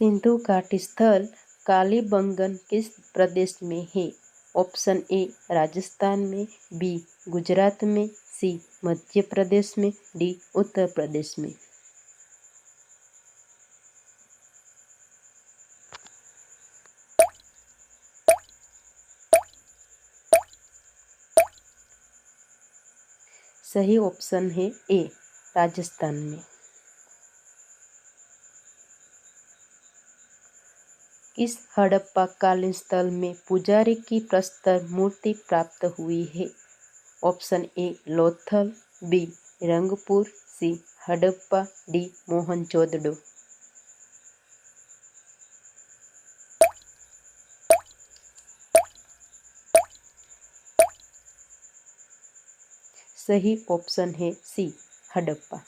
सिंधु घाटी स्थल कालीबंगन किस प्रदेश में है? ऑप्शन ए राजस्थान में, बी गुजरात में, सी मध्य प्रदेश में, डी उत्तर प्रदेश में। सही ऑप्शन है ए राजस्थान में। किस हड़प्पा कालीन स्थल में पुजारी की प्रस्तर मूर्ति प्राप्त हुई है? Option A Lothal, B Rangpur, C Harappa, D Mohenjodaro. सही ऑप्शन है सी हड़प्पा।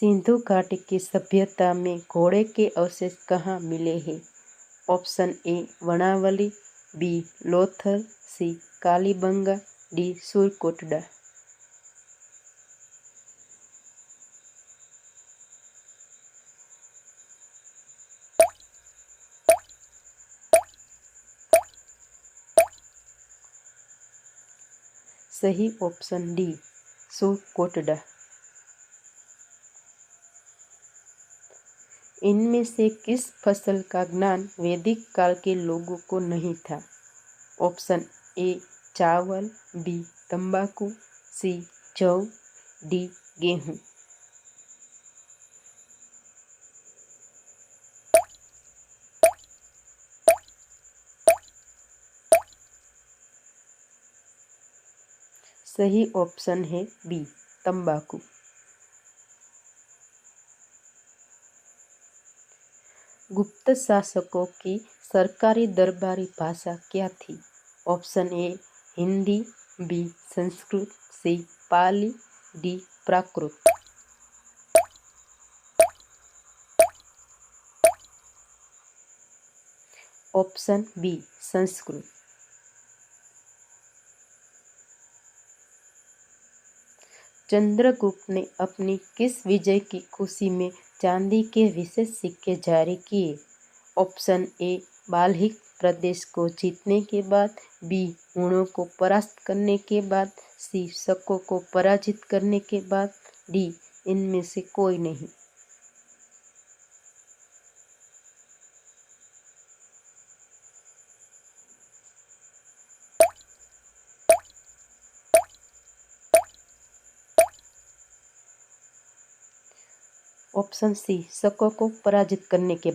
सिंधु घाटी की सभ्यता में घोड़े के अवशेष कहाँ मिले हैं? Option a Banawali, b Lothal, c Kalibangan, d Surkotada. सही ऑप्शन डी सुरकोटड़ा। इनमें से किस फसल का ज्ञान वैदिक काल के लोगों को नहीं था? ऑप्शन ए चावल, बी तंबाकू, सी जौ, डी गेहूं। सही ऑप्शन है बी तंबाकू। गुप्त शासकों की सरकारी दरबारी भाषा क्या थी? Option A Hindi, B Sanskrit, C Pali, D Prakrit. Option B Sanskrit. Chandragupta ने अपनी किस विजय की खुशी में चांदी के विशेष सिक्के जारी किए? ऑप्शन ए बाल्हिक प्रदेश को जीतने के बाद, बी हुणों को परास्त करने के बाद, सी शकों को पराजित करने के बाद, डी इनमें से कोई नहीं। ऑप्शन सी शकों को पराजित करने के बाद।